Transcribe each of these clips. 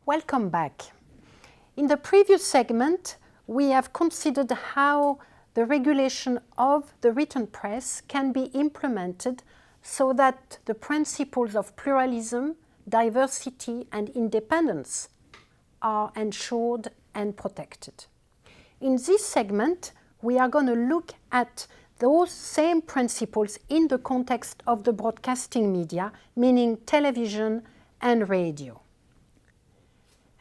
Welcome back. In the previous segment, we have considered how the regulation of the written press can be implemented so that the principles of pluralism, diversity, and independence are ensured and protected. In this segment, we are going to look at those same principles in the context of the broadcasting media, meaning television and radio.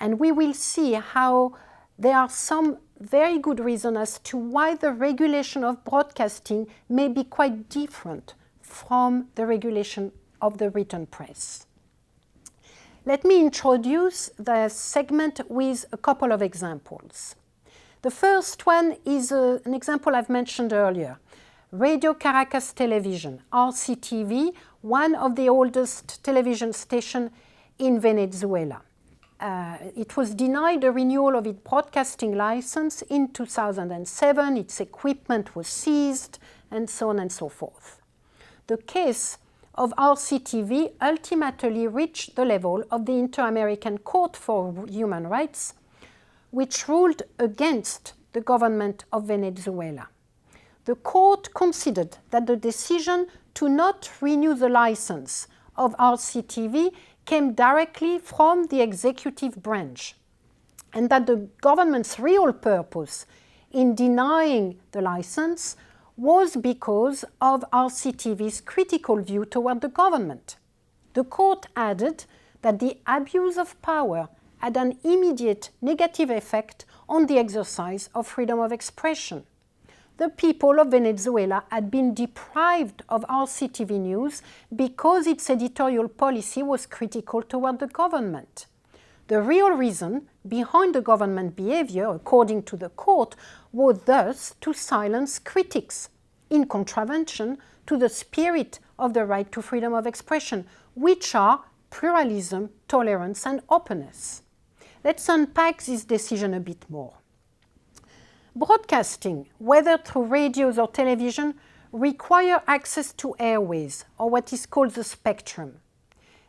And we will see how there are some very good reasons as to why the regulation of broadcasting may be quite different from the regulation of the written press. Let me introduce the segment with a couple of examples. The first one is an example I've mentioned earlier. Radio Caracas Television, RCTV, one of the oldest television stations in Venezuela. It was denied a renewal of its broadcasting license in 2007, its equipment was seized, and so on and so forth. The case of RCTV ultimately reached the level of the Inter-American Court for Human Rights, which ruled against the government of Venezuela. The court considered that the decision to not renew the license of RCTV came directly from the executive branch, and that the government's real purpose in denying the license was because of RCTV's critical view toward the government. The court added that the abuse of power had an immediate negative effect on the exercise of freedom of expression. The people of Venezuela had been deprived of RCTV news because its editorial policy was critical toward the government. The real reason behind the government behavior, according to the court, was thus to silence critics, in contravention to the spirit of the right to freedom of expression, which are pluralism, tolerance, and openness. Let's unpack this decision a bit more. Broadcasting, whether through radios or television, require access to airways, or what is called the spectrum.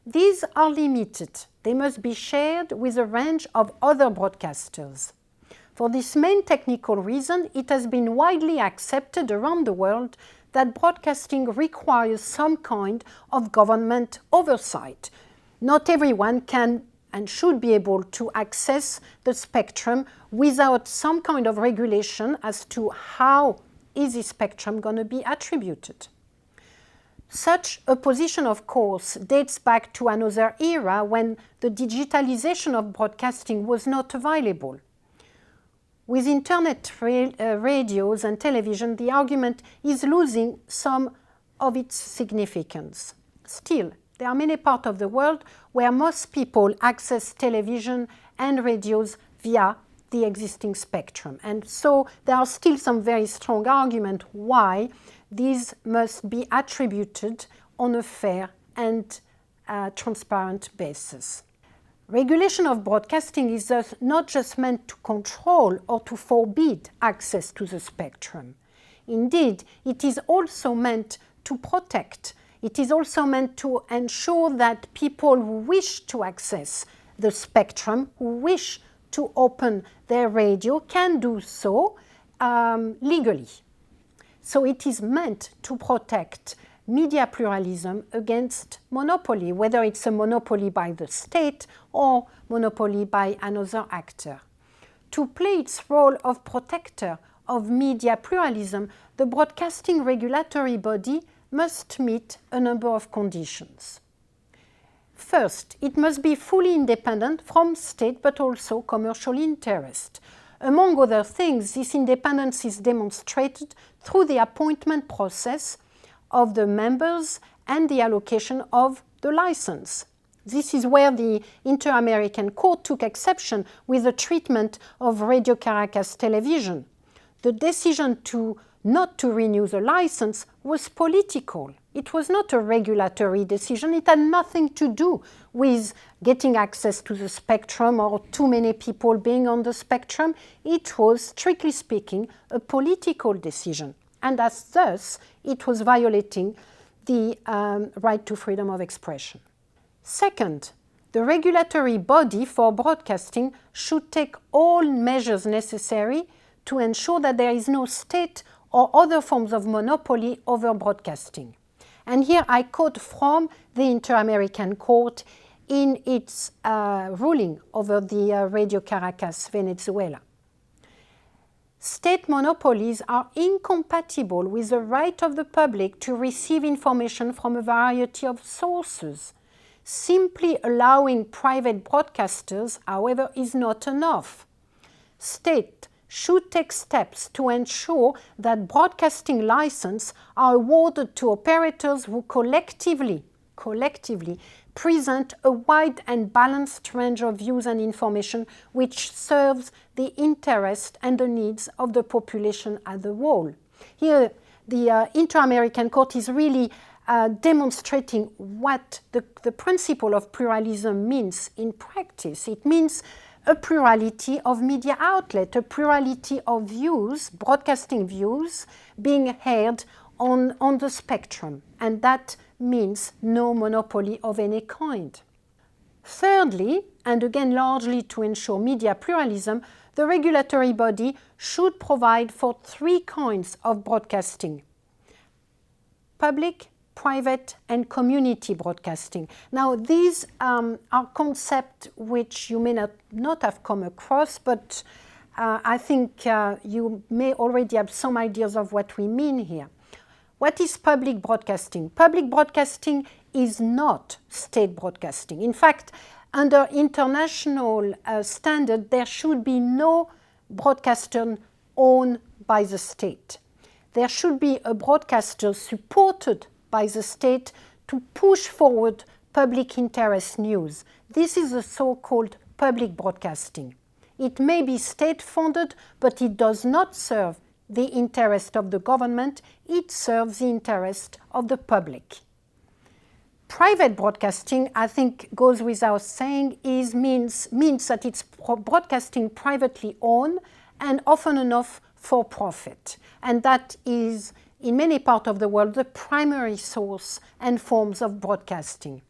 These are limited. They must be shared with a range of other broadcasters. For this main technical reason, it has been widely accepted around the world that broadcasting requires some kind of government oversight. Not everyone can and should be able to access the spectrum without some kind of regulation as to how is this spectrum going to be attributed. Such a position, of course, dates back to another era when the digitalization of broadcasting was not available. With internet radios and television, the argument is losing some of its significance. Still, there are many parts of the world where most people access television and radios via the existing spectrum. And so there are still some very strong arguments why these must be attributed on a fair and transparent basis. Regulation of broadcasting is thus not just meant to control or to forbid access to the spectrum. Indeed, it is also meant to protect. It is also meant to ensure that people who wish to access the spectrum, who wish to open their radio, can do so legally. So it is meant to protect media pluralism against monopoly, whether it's a monopoly by the state or monopoly by another actor. To play its role of protector of media pluralism, the broadcasting regulatory body must meet a number of conditions. First, it must be fully independent from state but also commercial interest. Among other things, this independence is demonstrated through the appointment process of the members and the allocation of the license. This is where the Inter-American Court took exception with the treatment of Radio Caracas Television. The decision not to renew the license was political. It was not a regulatory decision. It had nothing to do with getting access to the spectrum or too many people being on the spectrum. It was, strictly speaking, a political decision. And as thus, it was violating the right to freedom of expression. Second, The regulatory body for broadcasting should take all measures necessary to ensure that there is no state or other forms of monopoly over broadcasting. And here I quote from the Inter-American Court in its ruling over the Radio Caracas, Venezuela. State monopolies are incompatible with the right of the public to receive information from a variety of sources. Simply allowing private broadcasters, however, is not enough. State should take steps to ensure that broadcasting licenses are awarded to operators who collectively present a wide and balanced range of views and information which serves the interest and the needs of the population as a whole. Here, the Inter-American Court is really demonstrating what the principle of pluralism means in practice. It means a plurality of media outlet, a plurality of views, broadcasting views, being heard on the spectrum, and that means no monopoly of any kind. Thirdly, and again largely to ensure media pluralism, the regulatory body should provide for three kinds of broadcasting: public, private, and community broadcasting. Now, these are concepts which you may not have come across, but I think you may already have some ideas of what we mean here. What is public broadcasting? Public broadcasting is not state broadcasting. In fact, under international standard, there should be no broadcaster owned by the state. There should be a broadcaster supported by the state to push forward public interest news. This is the so-called public broadcasting. It may be state-funded, but it does not serve the interest of the government, it serves the interest of the public. Private broadcasting, I think, goes without saying, means that it's broadcasting privately owned and often enough for profit. And that is, in many parts of the world, the primary source and forms of broadcasting.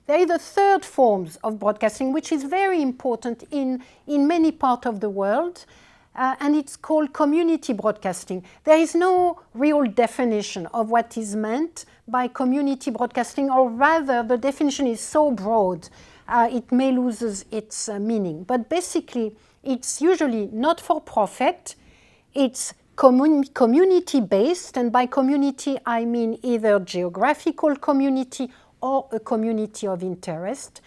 There is a third form of broadcasting which is very important in many parts of the world, and it's called community broadcasting. There is no real definition of what is meant by community broadcasting, or rather the definition is so broad it may lose its meaning. But basically it's usually not for profit, it's community-based, and by community I mean either geographical community or a community of interest,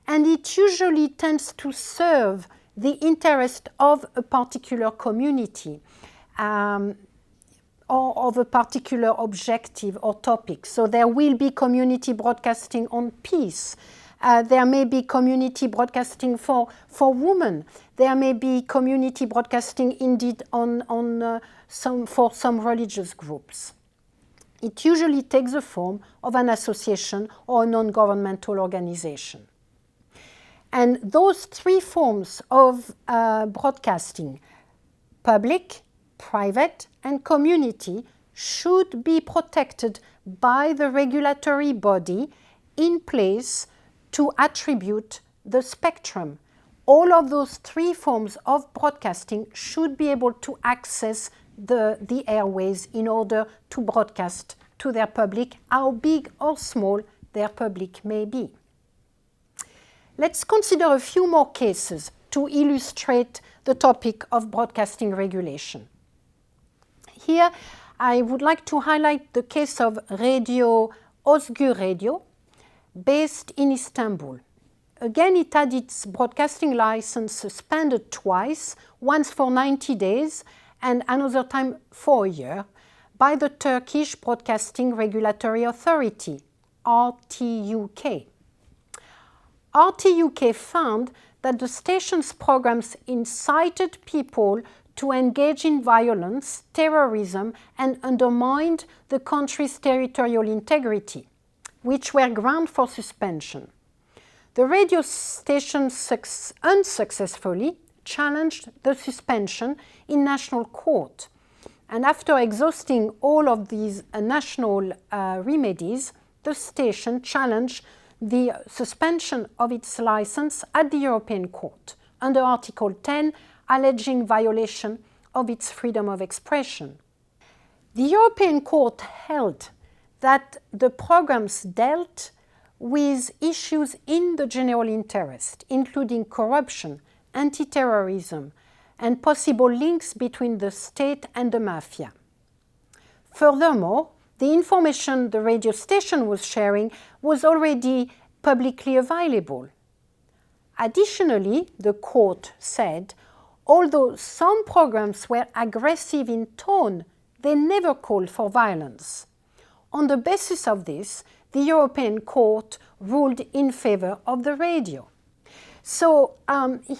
and it usually tends to serve the interest of a particular community or of a particular objective or topic. So there will be community broadcasting on peace. There may be community broadcasting for women. There may be community broadcasting indeed for some religious groups. It usually takes the form of an association or a non-governmental organization. And those three forms of broadcasting, public, private, and community, should be protected by the regulatory body in place to attribute the spectrum. All of those three forms of broadcasting should be able to access the airways in order to broadcast to their public, how big or small their public may be. Let's consider a few more cases to illustrate the topic of broadcasting regulation. Here, I would like to highlight the case of Radio Özgür Radio, based in Istanbul. Again, it had its broadcasting license suspended twice, once for 90 days and another time for a year, by the Turkish Broadcasting Regulatory Authority, RTUK. RTUK found that the station's programs incited people to engage in violence, terrorism, and undermined the country's territorial integrity, which were ground for suspension. The radio station unsuccessfully challenged the suspension in national court, and after exhausting all of these national remedies, the station challenged the suspension of its license at the European Court under Article 10, alleging violation of its freedom of expression. The European Court held that the programs dealt with issues in the general interest, including corruption, anti-terrorism, and possible links between the state and the mafia. Furthermore, the information the radio station was sharing was already publicly available. Additionally, the court said, although some programs were aggressive in tone, they never called for violence. On the basis of this, the European Court ruled in favor of the radio. So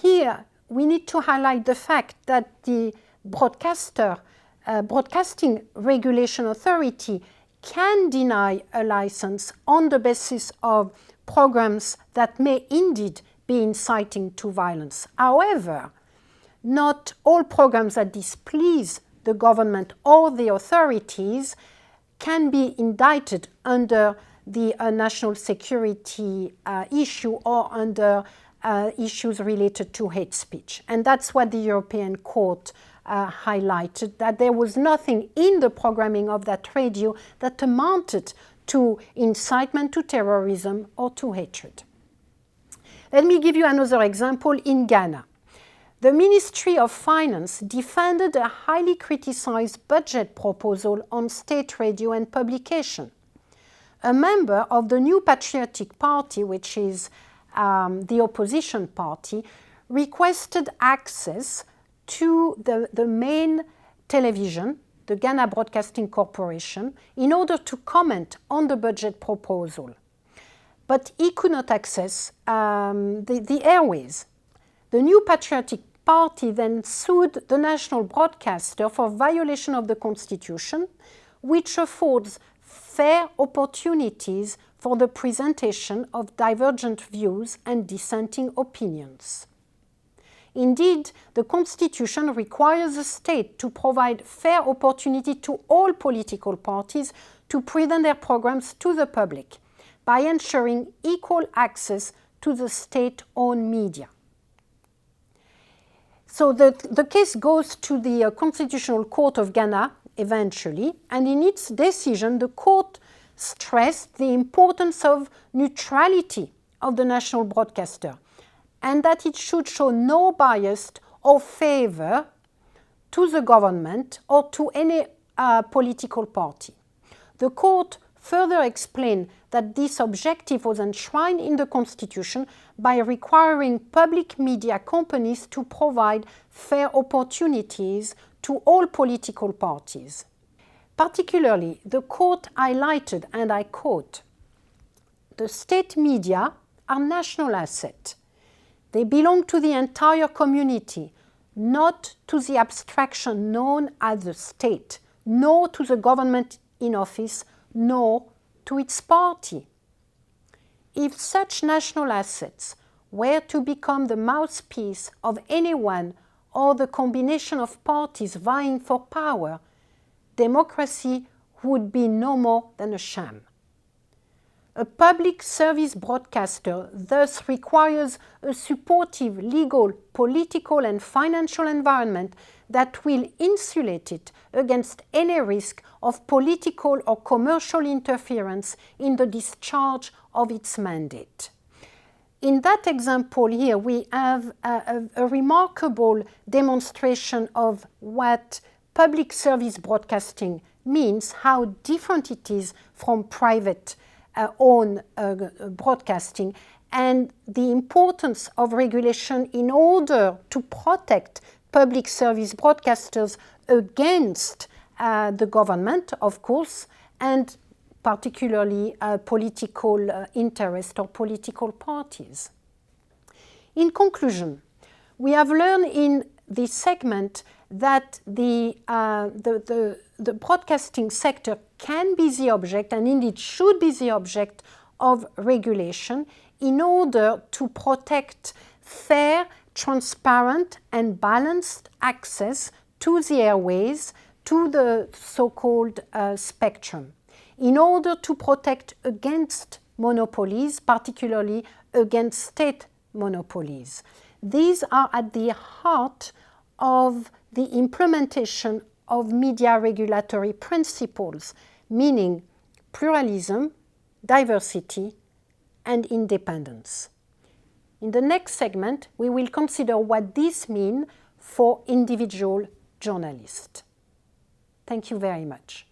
here we need to highlight the fact that the Broadcasting Regulation Authority can deny a license on the basis of programs that may indeed be inciting to violence. However, not all programs that displease the government or the authorities can be indicted under the national security issue or under issues related to hate speech. And that's what the European Court highlighted, that there was nothing in the programming of that radio that amounted to incitement to terrorism or to hatred. Let me give you another example in Ghana. The Ministry of Finance defended a highly criticized budget proposal on state radio and publication. A member of the New Patriotic Party, which is the opposition party, requested access to the main television, the Ghana Broadcasting Corporation, in order to comment on the budget proposal. But he could not access the airways. The New Patriotic Party then sued the national broadcaster for violation of the Constitution, which affords fair opportunities for the presentation of divergent views and dissenting opinions. Indeed, the Constitution requires the state to provide fair opportunity to all political parties to present their programs to the public by ensuring equal access to the state-owned media. So the case goes to the Constitutional Court of Ghana eventually, and in its decision, the court stressed the importance of neutrality of the national broadcaster and that it should show no bias or favor to the government or to any political party. The court further explained that this objective was enshrined in the Constitution by requiring public media companies to provide fair opportunities to all political parties. Particularly, the court highlighted, and I quote, "The state media are national assets. They belong to the entire community, not to the abstraction known as the state, nor to the government in office, nor to its party. If such national assets were to become the mouthpiece of anyone or the combination of parties vying for power, democracy would be no more than a sham. A public service broadcaster thus requires a supportive legal, political, and financial environment that will insulate it against any risk of political or commercial interference in the discharge of its mandate." In that example here, we have a remarkable demonstration of what public service broadcasting means, how different it is from private own broadcasting, and the importance of regulation in order to protect public service broadcasters against the government, of course, and particularly political interest or political parties. In conclusion, we have learned in this segment that the broadcasting sector can be the object, and indeed should be the object, of regulation in order to protect fair, transparent, and balanced access to the airways, to the so-called spectrum, in order to protect against monopolies, particularly against state monopolies. These are at the heart of the implementation of media regulatory principles, meaning pluralism, diversity, and independence. In the next segment, we will consider what this means for individual journalists. Thank you very much.